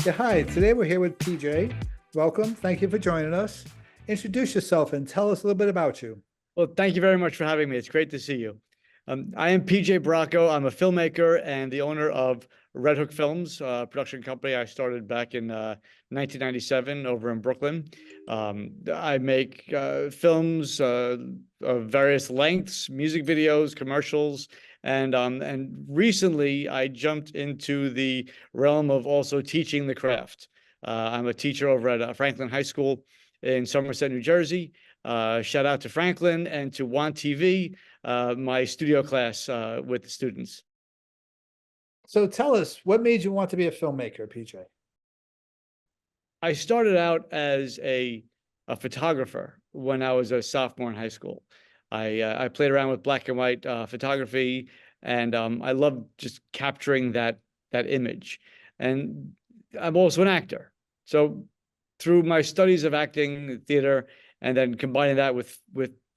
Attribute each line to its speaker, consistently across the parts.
Speaker 1: Yeah, hi. Today we're here with PJ. Welcome. Thank you for joining us. Introduce yourself and tell us a little bit about you.
Speaker 2: Well, thank you very much for having me. It's great to see you. I am PJ Bracco. I'm a filmmaker and the owner of Red Hook Films, a production company I started back in 1997 over in Brooklyn. I make films of various lengths, music videos, commercials, and recently I jumped into the realm of also teaching the craft. I'm a teacher over at Franklin High School in Somerset, New Jersey. Shout out to Franklin and to Want TV, my studio class with the students.
Speaker 1: So tell us, what made you want to be a filmmaker, PJ?
Speaker 2: I started out as a photographer when I was a sophomore in high school. I played around with black and white photography, and I loved just capturing that image. And I'm also an actor, so through my studies of acting, theater, and then combining that with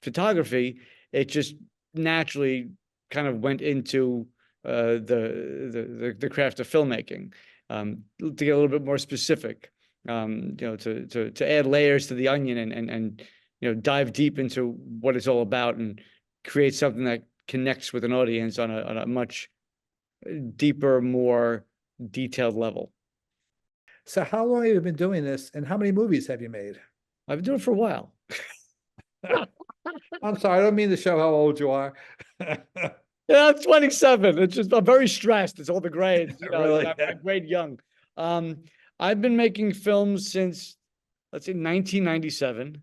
Speaker 2: photography, it just naturally kind of went into the craft of filmmaking. To get a little bit more specific, to add layers to the onion and dive deep into what it's all about and create something that connects with an audience on a much deeper, more detailed level.
Speaker 1: So how long have you been doing this and how many movies have you made?
Speaker 2: I've been doing it for a while.
Speaker 1: I'm sorry, I don't mean to show how old you are.
Speaker 2: Yeah, I'm 27. It's just I'm very stressed. It's all the grades.
Speaker 1: Really?
Speaker 2: I grade young. I've been making films since, let's say, 1997.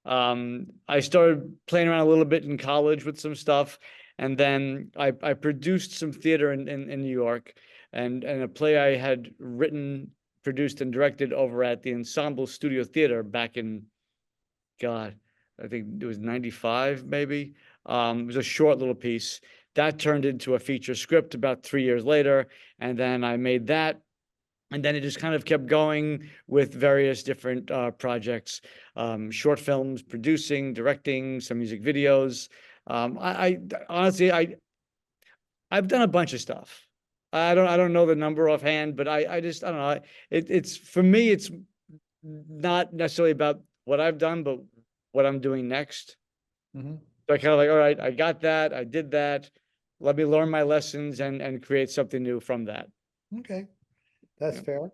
Speaker 2: I started playing around a little bit in college with some stuff, and then I produced some theater in New York, and a play I had written, produced, and directed over at the Ensemble Studio Theater back in, God, I think it was 95, maybe. It was a short little piece that turned into a feature script about 3 years later. And then I made that. And then it just kind of kept going with various different projects, short films, producing, directing, some music videos. I honestly, I've done a bunch of stuff. I don't know the number offhand, but I don't know. It's for me, it's not necessarily about what I've done, but what I'm doing next.
Speaker 1: Mhm.
Speaker 2: So I kind of like, all right, I got that, I did that. Let me learn my lessons and create something new from that.
Speaker 1: Okay, that's
Speaker 2: Yeah.
Speaker 1: fair.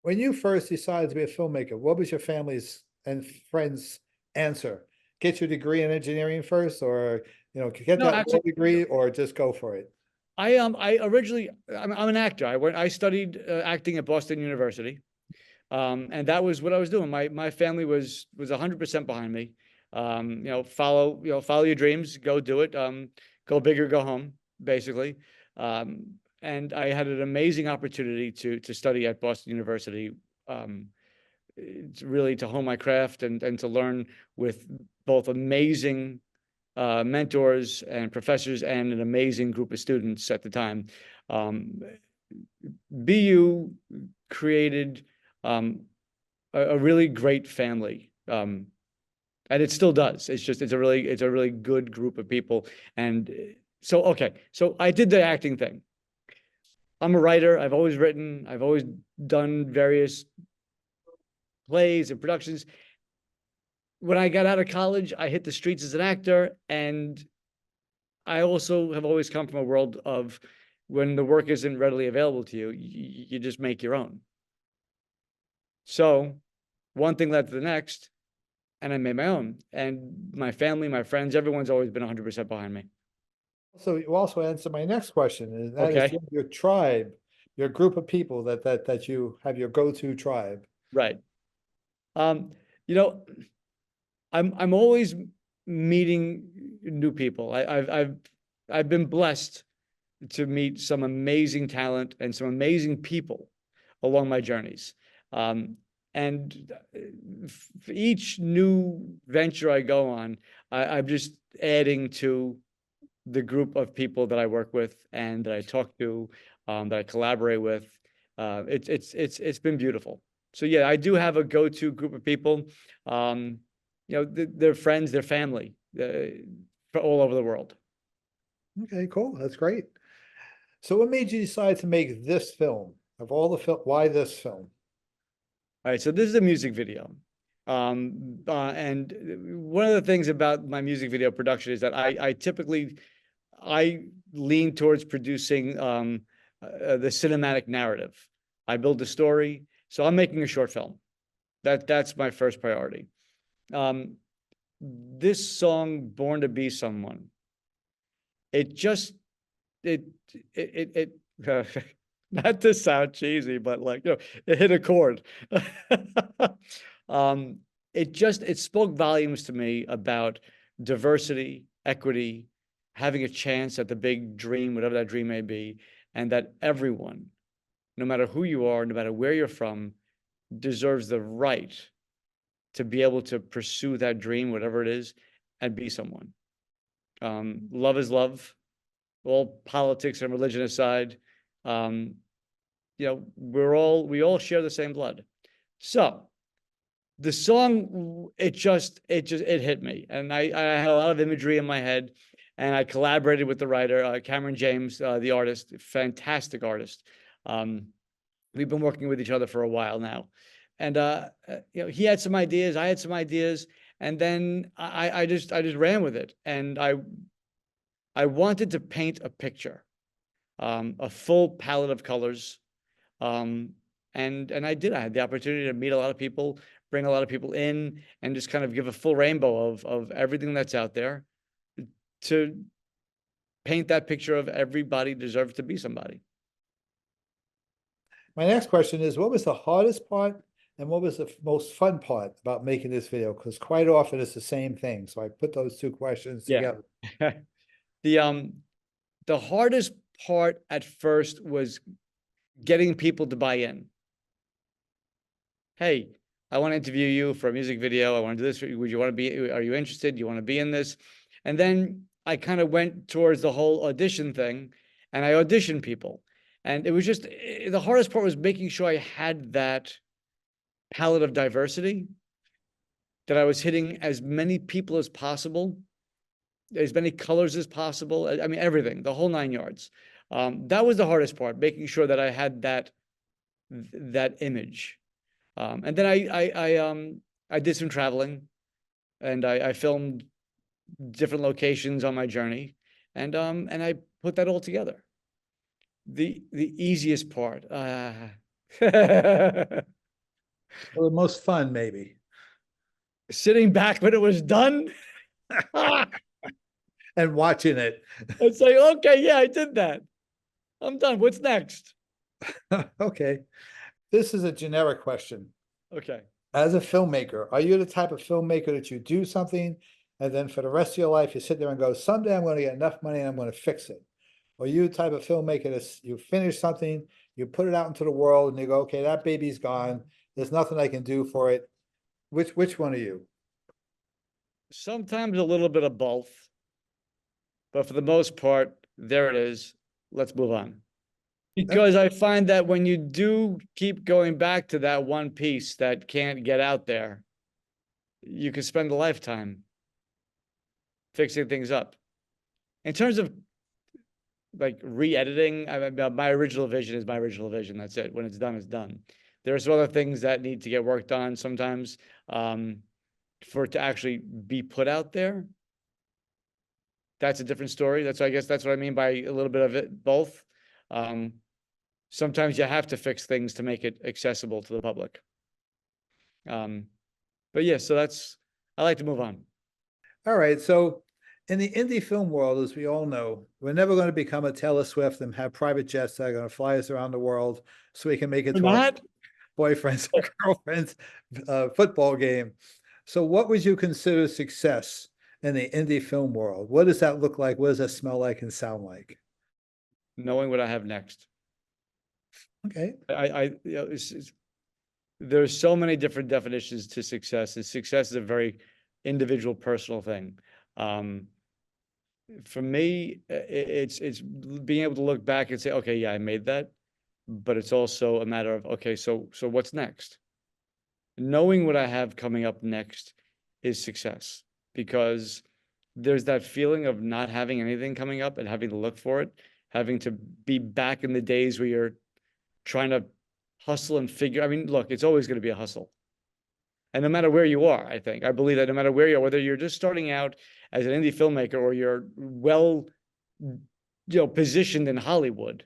Speaker 1: When you first decided to be a filmmaker, what was your family's and friends' answer? Get your degree in engineering first, or get
Speaker 2: No,
Speaker 1: that law
Speaker 2: actually,
Speaker 1: degree, or just go for it?
Speaker 2: I originally I'm an actor. I studied acting at Boston University, and that was what I was doing. My family was 100% behind me. Follow your dreams, go do it. Go big or go home, basically. And I had an amazing opportunity to study at Boston University. It's really to hone my craft and to learn with both amazing mentors and professors and an amazing group of students at the time. Um, BU created a really great family. And it still does. It's a really good group of people. And so I did the acting thing. I'm a writer. I've always written. I've always done various plays and productions. When I got out of college, I hit the streets as an actor, and I also have always come from a world of when the work isn't readily available to you, you just make your own. So one thing led to the next, and I made my own. And my family, my friends, everyone's always been 100% behind me.
Speaker 1: So you also answered my next question, and that is
Speaker 2: Okay.
Speaker 1: your tribe, your group of people that you have your go-to tribe.
Speaker 2: Right. Um, you know, I'm always meeting new people. I've been blessed to meet some amazing talent and some amazing people along my journeys. And for each new venture I go on, I'm just adding to the group of people that I work with and that I talk to, that I collaborate with. It's been beautiful. So yeah, I do have a go-to group of people. They're friends, they're family, all over the world.
Speaker 1: Okay, cool. That's great. So what made you decide to make this film? Of all the film, why this film?
Speaker 2: All right, so this is a music video. And one of the things about my music video production is that I typically I lean towards producing the cinematic narrative. I build the story, so I'm making a short film. That's my first priority. Um, this song, "Born to Be Someone," it just it not to sound cheesy, but like, it hit a chord. um, it spoke volumes to me about diversity, equity, having a chance at the big dream, whatever that dream may be, and that everyone, no matter who you are, no matter where you're from, deserves the right to be able to pursue that dream, whatever it is, and be someone. Love is love, all politics and religion aside. Um, we all share the same blood. So the song, it hit me, and I had a lot of imagery in my head, and I collaborated with the writer, Cameron James, the artist, fantastic artist. We've been working with each other for a while now, and he had some ideas, I had some ideas, and then I just ran with it, and I wanted to paint a picture, a full palette of colors. And I did. I had the opportunity to meet a lot of people, bring a lot of people in, and just kind of give a full rainbow of everything that's out there to paint that picture of everybody deserves to be somebody.
Speaker 1: My next question is, what was the hardest part and what was the most fun part about making this video? Because quite often it's the same thing. So I put those two questions
Speaker 2: Yeah.
Speaker 1: together.
Speaker 2: The hardest part at first was getting people to buy in. Hey, I want to interview you for a music video. I want to do this. Would you want to be, are you interested? Do you want to be in this? And then I kind of went towards the whole audition thing, and I auditioned people. And it was just, the hardest part was making sure I had that palette of diversity, that I was hitting as many people as possible, as many colors as possible. I mean, everything, the whole 9 yards. That was the hardest part, making sure that I had that image. And then I did some traveling, and I filmed different locations on my journey, and I put that all together. The easiest part,
Speaker 1: Well, the most fun, maybe.
Speaker 2: sitting back when it was done.
Speaker 1: And watching it.
Speaker 2: It's like, okay, yeah, I did that. I'm done. What's next?
Speaker 1: Okay. This is a generic question.
Speaker 2: Okay.
Speaker 1: As a filmmaker, are you the type of filmmaker that you do something and then for the rest of your life you sit there and go, someday I'm going to get enough money and I'm going to fix it? Or you the type of filmmaker that you finish something, you put it out into the world and you go, okay, that baby's gone. There's nothing I can do for it. Which one are you?
Speaker 2: Sometimes a little bit of both, but for the most part, there it is. Let's move on. Because I find that when you do keep going back to that one piece that can't get out there, you could spend a lifetime fixing things up. In terms of like re-editing, I mean, my original vision is my original vision. That's it. When it's done, it's done. There are some other things that need to get worked on sometimes, for it to actually be put out there. That's a different story. I guess that's what I mean by a little bit of it, both. Sometimes you have to fix things to make it accessible to the public. But yeah, so I like to move on.
Speaker 1: All right. So in the indie film world, as we all know, we're never going to become a Taylor Swift and have private jets that are going to fly us around the world so we can make it to our boyfriends or girlfriends football game. So what would you consider success in the indie film world? What does that look like? What does that smell like and sound like?
Speaker 2: Knowing what I have next.
Speaker 1: Okay.
Speaker 2: There's so many different definitions to success, and success is a very individual, personal thing. For me, it's being able to look back and say, okay, yeah, I made that, but it's also a matter of, okay, so what's next? Knowing what I have coming up next is success, because there's that feeling of not having anything coming up and having to look for it, having to be back in the days where you're trying to hustle and figure. I mean, look, it's always going to be a hustle. And no matter where you are, I believe that no matter where you are, whether you're just starting out as an indie filmmaker or you're well, positioned in Hollywood,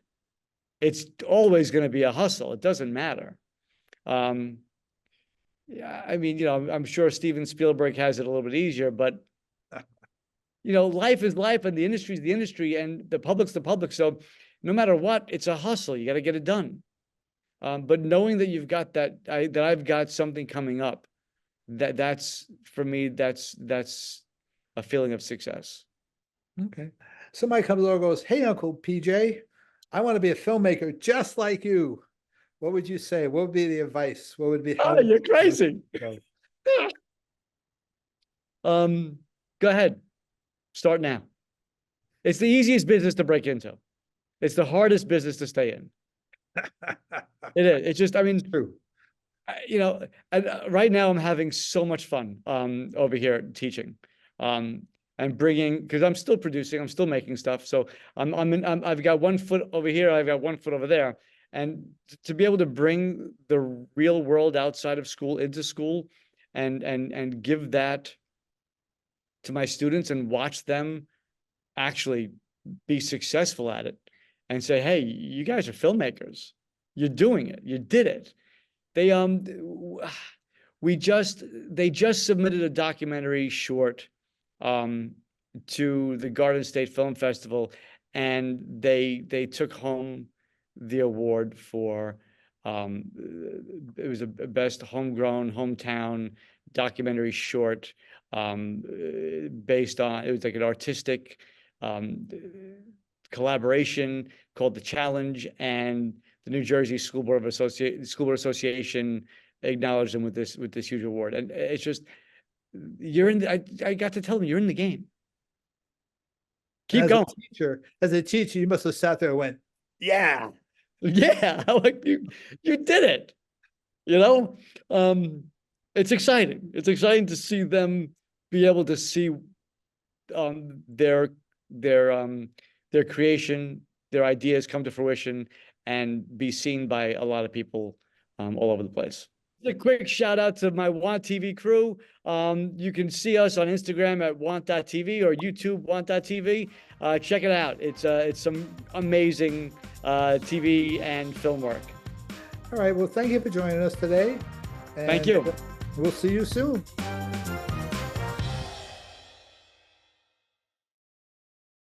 Speaker 2: it's always going to be a hustle. It doesn't matter. Yeah, I mean, I'm sure Steven Spielberg has it a little bit easier, but life is life, and the industry is the industry, and the public's the public. So no matter what, it's a hustle. You got to get it done. But knowing that you've got that I've got something coming up, that's for me, that's a feeling of success.
Speaker 1: Okay. Somebody comes over and goes, "Hey, Uncle PJ, I want to be a filmmaker just like you." What would you say? What would be the advice? What would be?
Speaker 2: Oh, you're crazy. Go ahead. Start now. It's the easiest business to break into. It's the hardest business to stay in. It is. It's just, I mean,
Speaker 1: true.
Speaker 2: Right now I'm having so much fun over here teaching, and bringing, because I'm still producing, I'm still making stuff. So I've got 1 foot over here, I've got 1 foot over there, and to be able to bring the real world outside of school into school, and give that to my students and watch them actually be successful at it, and say, hey, you guys are filmmakers. You're doing it. You did it. They just submitted a documentary short to the Garden State Film Festival, and they took home the award for it was a best homegrown hometown documentary short, based on, it was like an artistic collaboration called The Challenge, and the New Jersey School Board Association acknowledged them with this huge award. And it's just, I got to tell them, you're in the game. Keep going.
Speaker 1: As a teacher, you must have sat there and went, yeah.
Speaker 2: Like you did it. It's exciting. It's exciting to see them be able to see their creation, their ideas come to fruition, and be seen by a lot of people all over the place. A quick shout out to my Want TV crew. You can see us on Instagram at want.tv or YouTube want.tv. Check it out. It's some amazing TV and film work.
Speaker 1: All right. Well, thank you for joining us today.
Speaker 2: Thank you.
Speaker 1: We'll see you soon.